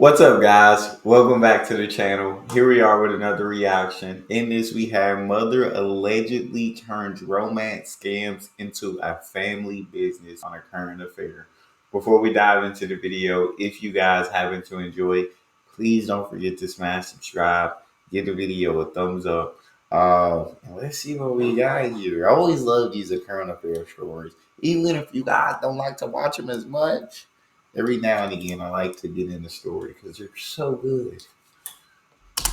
What's up, guys? Welcome back to the channel. Here we are with another reaction. In this, we have mother allegedly turns romance scams into a family business on a current affair. Before we dive into the video, if you guys happen to enjoy, please don't forget to smash subscribe, give the video a thumbs up. And let's see what we got here. I always love these current affair stories, even if you guys don't like to watch them as much. Every now and again, I like to get in the story because they're so good.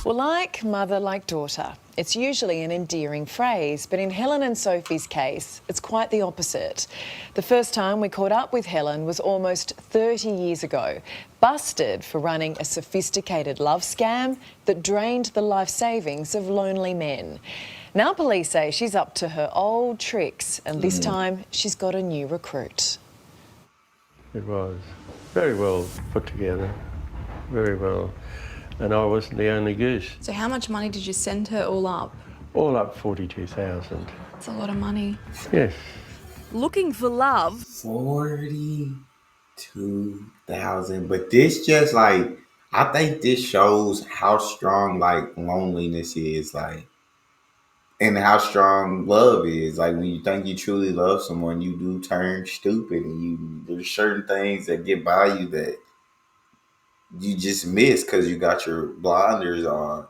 Well, like mother, like daughter. It's usually an endearing phrase, but in Helen and Sophie's case, it's quite the opposite. The first time we caught up with Helen was almost 30 years ago, busted for running a sophisticated love scam that drained the life savings of lonely men. Now police say she's up to her old tricks, and this time she's got a new recruit. It was very well put together, very well. And I wasn't the only goose. So how much money did you send her all up? All up 42,000. That's a lot of money. Yes. Looking for love. 42,000. But this just I think this shows how strong loneliness is, and how strong love is. Like when you think you truly love someone, you do turn stupid, and there's certain things that get by you that you just miss because you got your blinders on.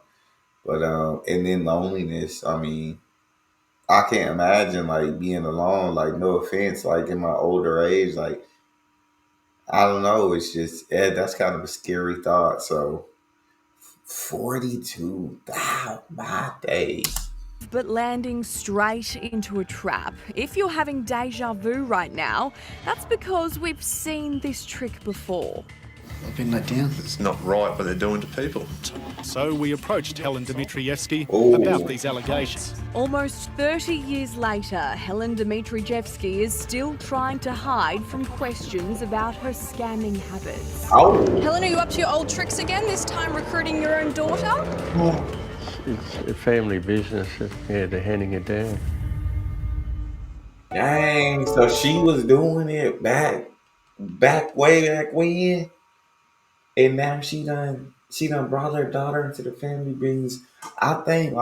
But and then loneliness. I mean, I can't imagine being alone. No offense, in my older age, I don't know. It's just that's kind of a scary thought. So 42,000 my days. But landing straight into a trap. If you're having deja vu right now, that's because we've seen this trick before. I've been let down. It's not right what they're doing to people. So we approached Helen Dmitrievsky Oh. about these allegations. Almost 30 years later, Helen Dmitrievsky is still trying to hide from questions about her scamming habits. Oh, Helen, are you up to your old tricks again, this time recruiting your own daughter? It's a family business. Yeah, they're handing it down. dang! So she was doing it way back when, and now she done brought her daughter into the family business. I think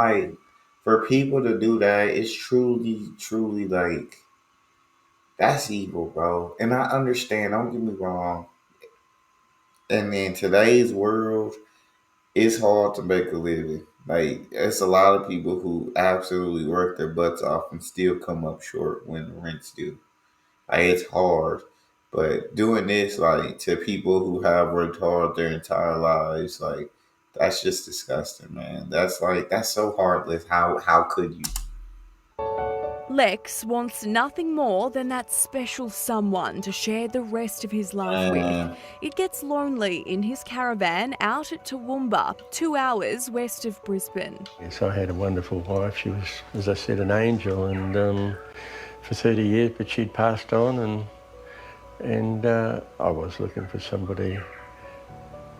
for people to do that, it's truly that's evil, bro. And I understand. Don't get me wrong. And in today's world, it's hard to make a living. It's a lot of people who absolutely work their butts off and still come up short when the rent's due. It's hard. But doing this, to people who have worked hard their entire lives, that's just disgusting, man. That's so heartless. How could you? Lex wants nothing more than that special someone to share the rest of his life with. It gets lonely in his caravan out at Toowoomba, 2 hours west of Brisbane. Yes, I had a wonderful wife. She was, as I said, an angel, and for 30 years, but she'd passed on, and I was looking for somebody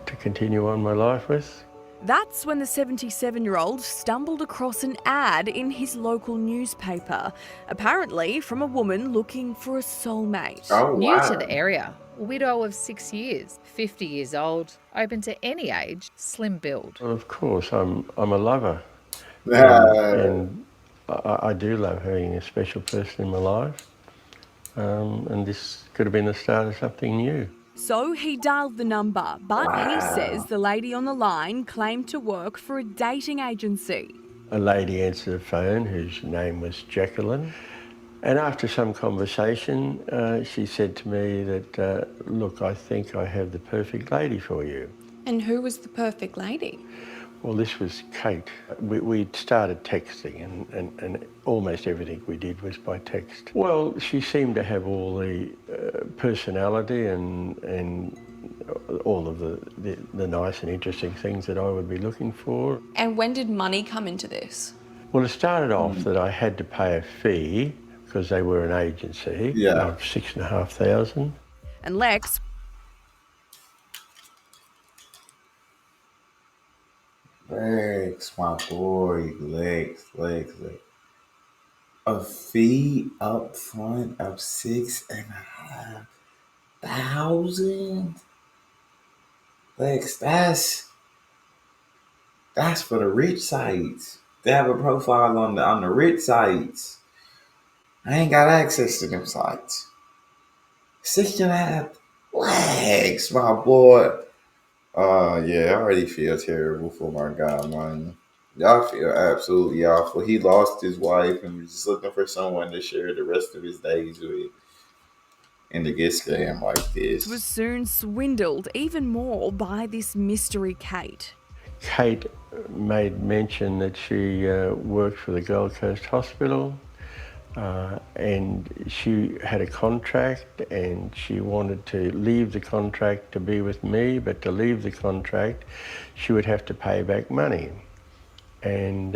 to continue on my life with. That's when the 77-year-old stumbled across an ad in his local newspaper, apparently from a woman looking for a soulmate. Oh, New wow. to the area, widow of 6 years, 50 years old, open to any age, slim build. Well, of course, I'm a lover, Yeah. and I do love having a special person in my life, and this could have been the start of something new. So he dialed the number, but he says the lady on the line claimed to work for a dating agency. A lady answered the phone whose name was Jacqueline, and after some conversation, she said to me that, look, I think I have the perfect lady for you. And who was the perfect lady? Well, this was Kate. We'd started texting, and almost everything we did was by text. Well, she seemed to have all the personality and all of the nice and interesting things that I would be looking for. And when did money come into this? Well, it started off that I had to pay a fee because they were an agency of $6,500. And Lex Lex, my boy, Lex. A fee up front of 6,500. Lex, that's for the rich sites. They have a profile on the rich sites. I ain't got access to them sites. 6.5 legs, my boy. Yeah, I already feel terrible for my guy, man. Y'all feel absolutely awful. He lost his wife and was just looking for someone to share the rest of his days with. And to get scammed like this. Was soon swindled even more by this mystery Kate. Kate made mention that she worked for the Gold Coast Hospital and she had a contract and she wanted to leave the contract to be with me, but to leave the contract she would have to pay back money. And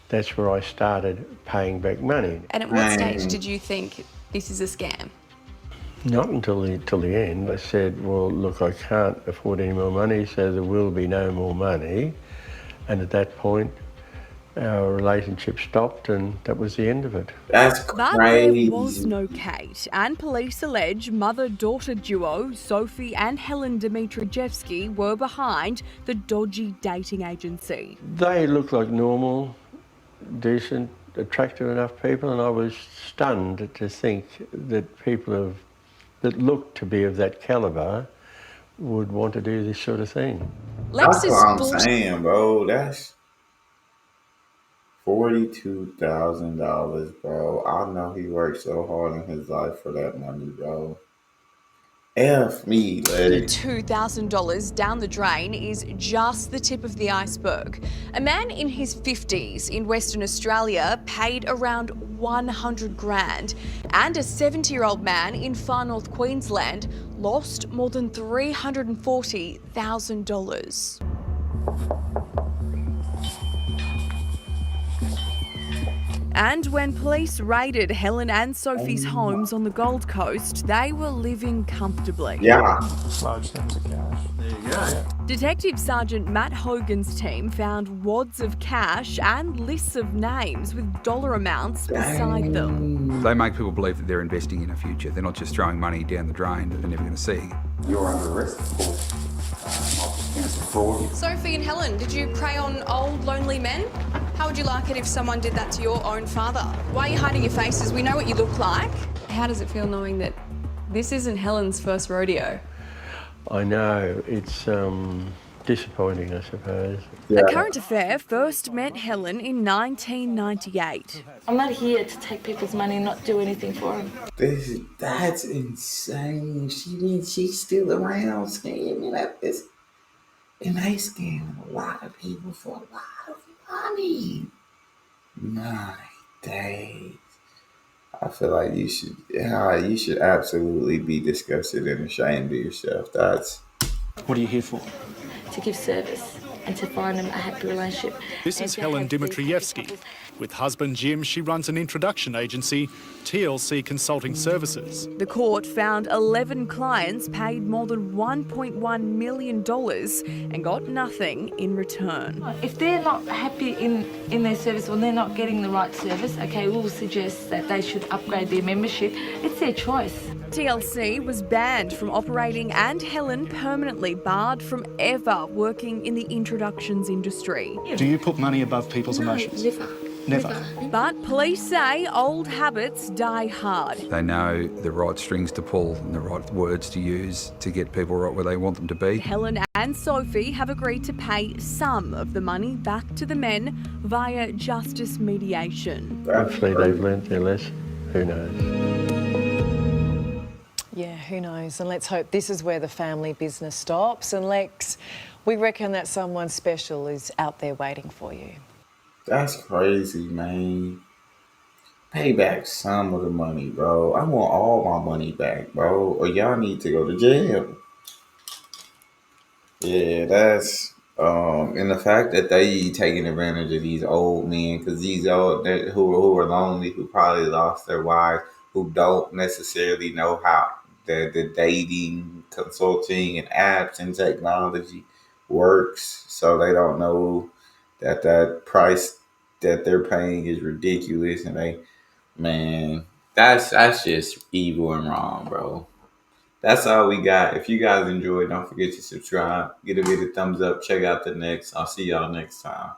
that's where I started paying back money. And at what stage did you think this is a scam? Not until the end. I said, well, look, I can't afford any more money, so there will be no more money. And at that point, our relationship stopped and that was the end of it. That's But crazy. there was no Kate, and police allege mother-daughter duo Sophie and Helen Dmitrievsky were behind the dodgy dating agency. They looked like normal, decent, attractive enough people, and I was stunned to think that people that looked to be of that calibre would want to do this sort of thing. Lex That's is what I'm bought saying, bro. That's $42,000, bro. I know he worked so hard in his life for that money, bro. F me, lady. $2,000 down the drain is just the tip of the iceberg. A man in his 50s in Western Australia paid around 100 grand, and a 70-year-old man in far north Queensland lost more than $340,000. And when police raided Helen and Sophie's homes on the Gold Coast, they were living comfortably. Yeah. Large sums of cash. There you go. Detective Sergeant Matt Hogan's team found wads of cash and lists of names with dollar amounts beside them. They make people believe that they're investing in a future. They're not just throwing money down the drain that they're never going to see. You're under arrest for fraud. Sophie and Helen, did you prey on old, lonely men? How would you like it if someone did that to your own father? Why are you hiding your faces? We know what you look like. How does it feel knowing that this isn't Helen's first rodeo? I know, it's disappointing, I suppose. A current affair first met Helen in 1998. I'm not here to take people's money and not do anything for them. That's insane. She's still around scamming at this. And they scamming a lot of people for a lot of money. My days. I feel like you should absolutely be disgusted and ashamed of yourself. What are you here for? To give service and to find them a happy relationship. This is Helen Dmitrievsky. With husband Jim, she runs an introduction agency, TLC Consulting Services. The court found 11 clients paid more than $1.1 million and got nothing in return. If they're not happy in their service or they're not getting the right service, okay, we'll suggest that they should upgrade their membership. It's their choice. TLC was banned from operating and Helen permanently barred from ever working in the introductions industry. Do you put money above people's emotions? Never. But police say old habits die hard. They know the right strings to pull and the right words to use to get people right where they want them to be. Helen and Sophie have agreed to pay some of the money back to the men via justice mediation. Hopefully they've learnt their lesson. Who knows? Yeah, who knows? And let's hope this is where the family business stops. And Lex, we reckon that someone special is out there waiting for you. That's crazy, man. Pay back some of the money, bro. I want all my money back, bro. Or y'all need to go to jail. Yeah, that's and the fact that they taking advantage of these old men, because these old who are lonely, who probably lost their wives, who don't necessarily know how the dating, consulting, and apps and technology works, so they don't know that price that they're paying is ridiculous, and that's just evil and wrong, bro. that's all we got. If you guys enjoyed, don't forget to subscribe, give the video a thumbs up, check out the next. I'll see y'all next time.